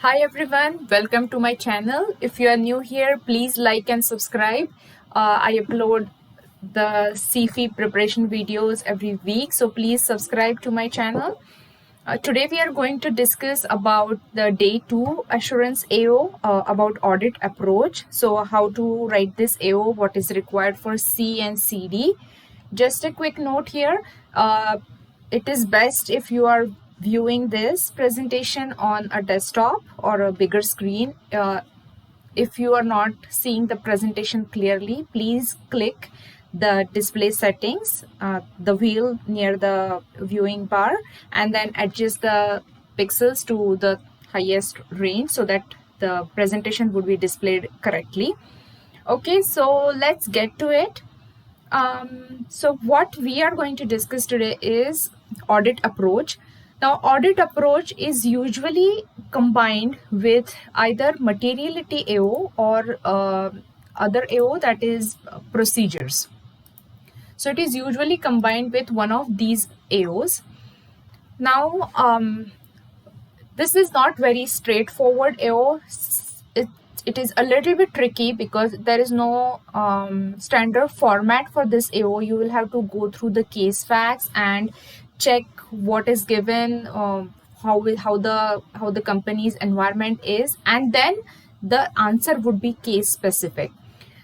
Hi everyone, welcome to my channel. If you are new here, please like and subscribe. I upload the CFE preparation videos every week, so please subscribe to my channel. Today we are going to discuss about the day 2 assurance AO, about audit approach. So how to write this AO, what is required for C and CD. Just a quick note here. It is best if you are viewing this presentation on a desktop or a bigger screen. If you are not seeing the presentation clearly, please click the display settings, the wheel near the viewing bar, and then adjust the pixels to the highest range so that the presentation would be displayed correctly. Okay, so let's get to it. So what we are going to discuss today is audit approach. Now, audit approach is usually combined with either materiality AO or other AO, that is procedures. So it is usually combined with one of these AOs. Now, this is not very straightforward AO. It is a little bit tricky because there is no standard format for this AO. You will have to go through the case facts and check what is given, how the company's environment is, and then the answer would be case specific.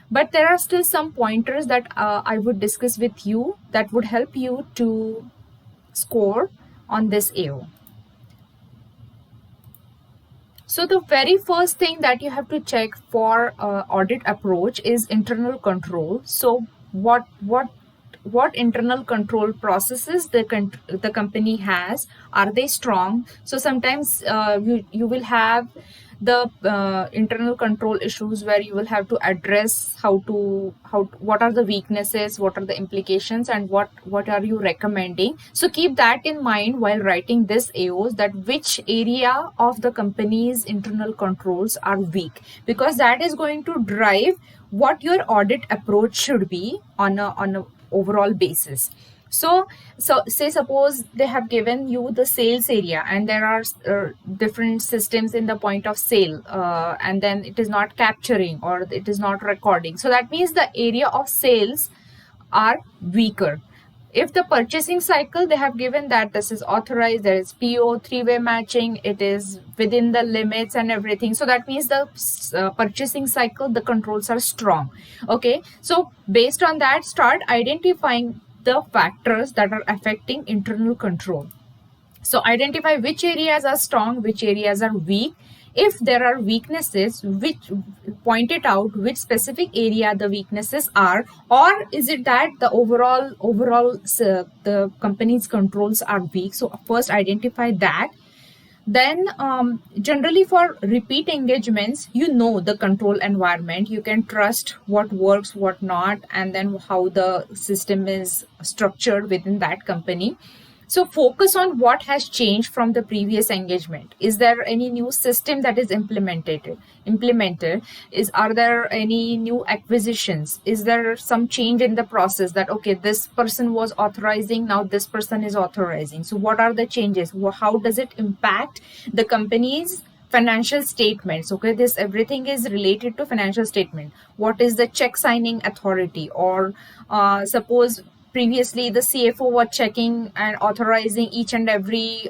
But there are still some pointers that I would discuss with you that would help you to score on this AO. So the very first thing that you have to check for audit approach is internal control. So what internal control processes the company has, are they strong? So sometimes you will have the internal control issues where you will have to address what are the weaknesses, what are the implications, and what are you recommending. So keep that in mind while writing this AOs, that which area of the company's internal controls are weak, because that is going to drive what your audit approach should be on a overall basis. So say suppose they have given you the sales area and there are different systems in the point of sale, and then it is not capturing or it is not recording. So that means the area of sales are weaker. If the purchasing cycle, they have given that this is authorized, there is PO, three-way matching, it is within the limits and everything. So that means the purchasing cycle, the controls are strong. Okay, so based on that, start identifying the factors that are affecting internal control. So identify which areas are strong, which areas are weak. If there are weaknesses, which point it out which specific area the weaknesses are, or is it that the overall the company's controls are weak. So first identify that. Then generally for repeat engagements, you know the control environment, you can trust what works, what not, and then how the system is structured within that company. So focus on what has changed from the previous engagement. Is there any new system that is implemented? Are there any new acquisitions? Is there some change in the process that, okay, this person was authorizing, now this person is authorizing. So what are the changes? How does it impact the company's financial statements? Okay, this everything is related to financial statement. What is the check signing authority? Or suppose previously the CFO was checking and authorizing each and every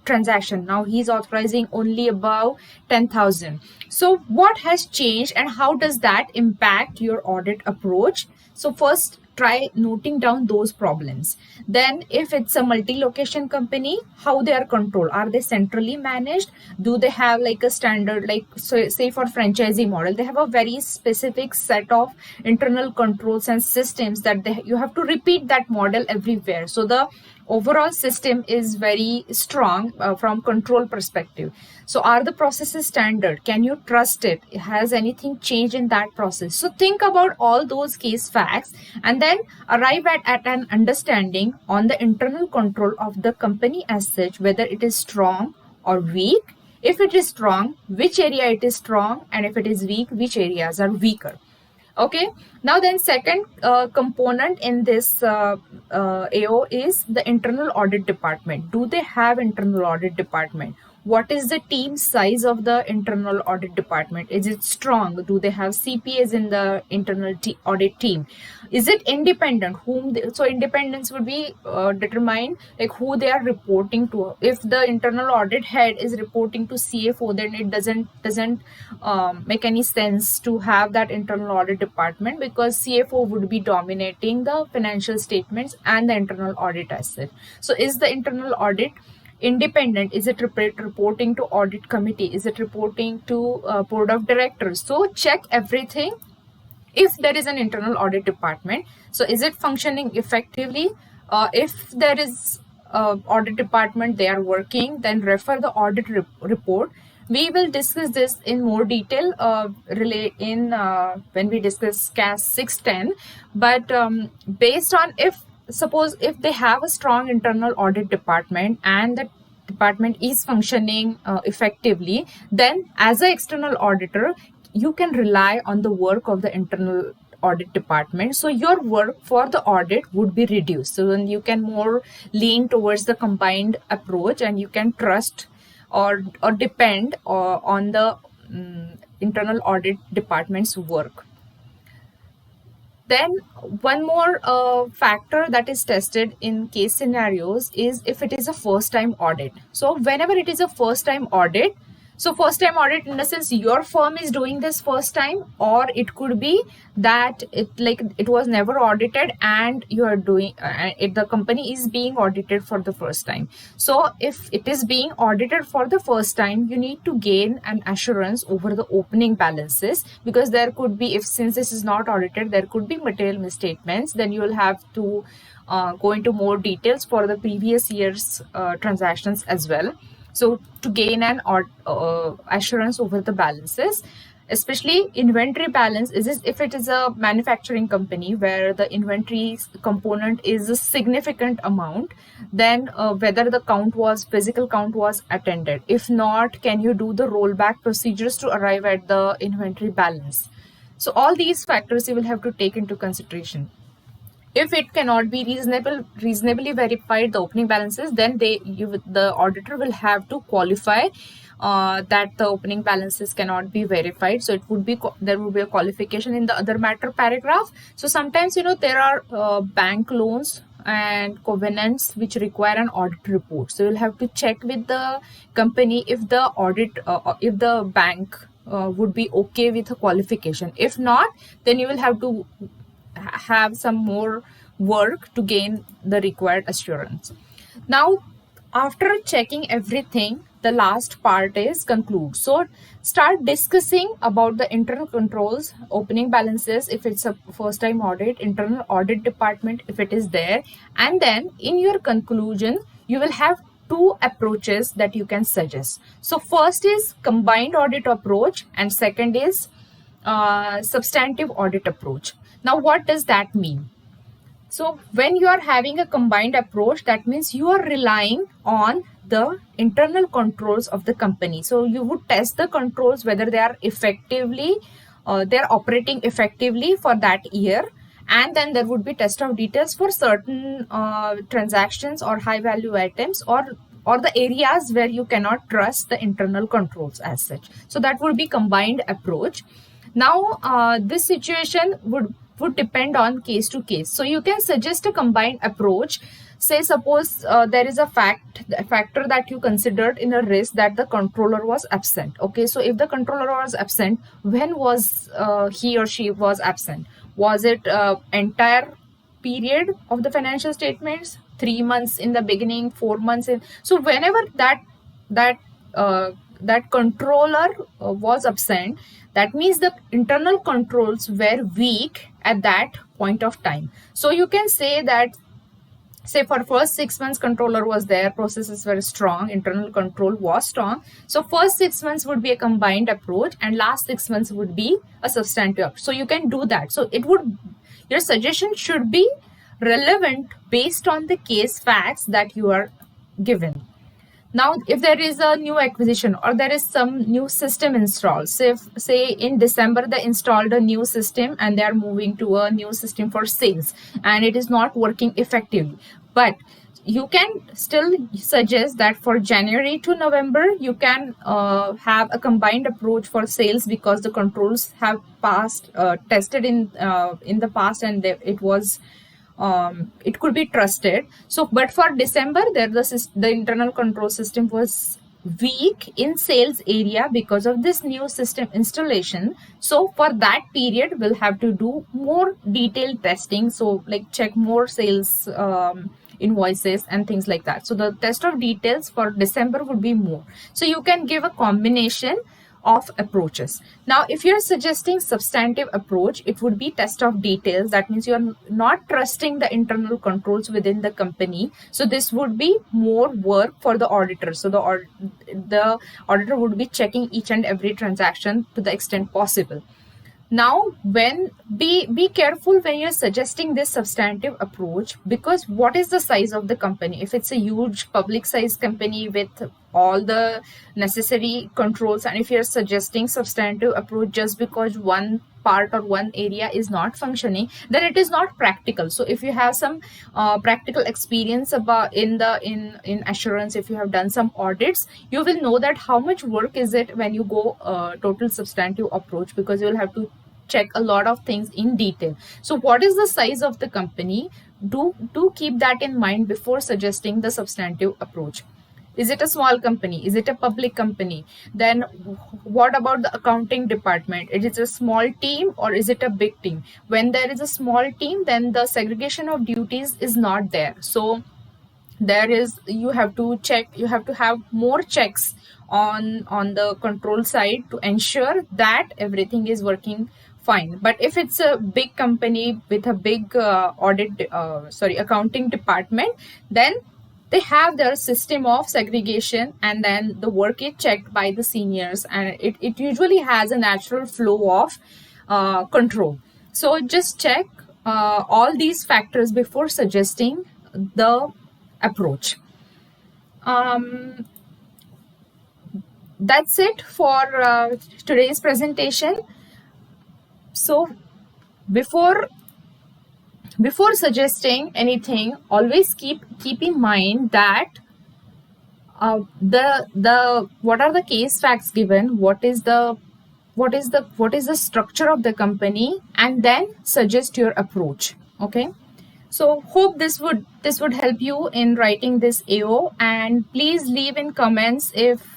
transaction. Now he's authorizing only above 10,000. So what has changed and how does that impact your audit approach? So first try noting down those problems. Then if it's a multi-location company, how they are controlled. Are they centrally managed? Do they have like a standard, like so say for franchisee model, they have a very specific set of internal controls and systems that you have to repeat that model everywhere. So the overall system is very strong from control perspective. So are the processes standard? Can you trust it? Has anything changed in that process? So think about all those case facts and then arrive at an understanding on the internal control of the company as such, whether it is strong or weak. If it is strong, which area it is strong, and if it is weak, which areas are weaker. Okay, now then second component in this AO is the internal audit department. Do they have internal audit department? what is the team size of the internal audit department? Is it strong? Do they have CPAs in the internal audit team? Is it independent? So independence would be determined like who they are reporting to. If the internal audit head is reporting to CFO, then it doesn't make any sense to have that internal audit department, because CFO would be dominating the financial statements and the internal audit as such. So is the internal audit independent? Is it reporting to audit committee? Is it reporting to board of directors? So check everything. If there is an internal audit department, so is it functioning effectively? If there is audit department, they are working, then refer the audit report. We will discuss this in more detail when we discuss CAS 610. But based on suppose if they have a strong internal audit department and the department is functioning effectively, then as an external auditor, you can rely on the work of the internal audit department. So your work for the audit would be reduced. So then you can more lean towards the combined approach, and you can trust or depend on the internal audit department's work. Then one more factor that is tested in case scenarios is if it is a first time audit. So whenever it is a first time audit, so first time audit in the sense your firm is doing this first time, or it could be that it was never audited and you are doing the company is being audited for the first time. So if it is being audited for the first time, you need to gain an assurance over the opening balances, because there could be, since this is not audited, there could be material misstatements. Then you will have to go into more details for the previous year's transactions as well. So to gain an assurance over the balances, especially inventory balance, is if it is a manufacturing company where the inventory component is a significant amount, then whether the physical count was attended. If not, can you do the rollback procedures to arrive at the inventory balance? So all these factors you will have to take into consideration. If it cannot be reasonably verified, the opening balances, then the auditor will have to qualify that the opening balances cannot be verified. So there would be a qualification in the other matter paragraph. So sometimes there are bank loans and covenants which require an audit report. So you'll have to check with the company if the if the bank would be okay with a qualification. If not, then you will have to have some more work to gain the required assurance. Now, after checking everything, the last part is conclude. So start discussing about the internal controls, opening balances if it's a first time audit, internal audit department if it is there, and then in your conclusion you will have two approaches that you can suggest. So first is combined audit approach, and second is substantive audit approach. Now, what does that mean? So when you are having a combined approach, that means you are relying on the internal controls of the company. So you would test the controls whether they are they're operating effectively for that year, and then there would be test of details for certain transactions or high value items, or the areas where you cannot trust the internal controls as such. So that would be combined approach. Now this situation would depend on case to case. So you can suggest a combined approach. Say suppose there is a factor that you considered in a risk, that the controller was absent. Okay, so if the controller was absent, when was he or she was absent? Was it entire period of the financial statements, 3 months in the beginning, 4 months in? So whenever that controller was absent, that means the internal controls were weak at that point of time. So you can say that, say for first 6 months controller was there, processes were strong, internal control was strong. So first 6 months would be a combined approach, and last 6 months would be a substantive. So you can do that. So your suggestion should be relevant based on the case facts that you are given. Now, if there is a new acquisition or there is some new system installed, say in December they installed a new system and they are moving to a new system for sales and it is not working effectively. But you can still suggest that for January to November, you can have a combined approach for sales, because the controls have passed, tested in the past, and it was it could be trusted. So, but for December, there the internal control system was weak in sales area because of this new system installation. So for that period, we'll have to do more detailed testing. So like check more sales invoices and things like that. So the test of details for December would be more. So you can give a combination of approaches. Now, if you're suggesting substantive approach, it would be test of details. That means you're not trusting the internal controls within the company. So this would be more work for the auditor. So the auditor would be checking each and every transaction to the extent possible. Now, when be careful when you're suggesting this substantive approach, because what is the size of the company? If it's a huge public size company with all the necessary controls, and if you're suggesting substantive approach just because one part or one area is not functioning, then it is not practical. So if you have some practical experience about in assurance, if you have done some audits, you will know that how much work is it when you go total substantive approach, because you will have to check a lot of things in detail. So what is the size of the company? Do keep that in mind before suggesting the substantive approach. Is it a small company? Is it a public company? Then what about the accounting department? Is it a small team or is it a big team? When there is a small team, then the segregation of duties is not there. So there is, you have to check, you have to have more checks on the control side to ensure that everything is working fine. But if it's a big company with a big accounting department, then they have their system of segregation, and then the work is checked by the seniors, and it usually has a natural flow of control. So just check all these factors before suggesting the approach. That's it for today's presentation. So before suggesting anything, always keep in mind that the what are the case facts given, what is the structure of the company, and then suggest your approach. Okay. So hope this would help you in writing this AO, and please leave in comments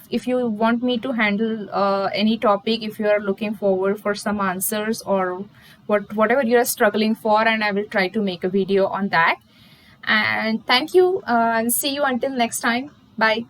if you want me to handle any topic, if you are looking forward for some answers or whatever you are struggling for, and I will try to make a video on that. And thank you, and see you until next time. Bye.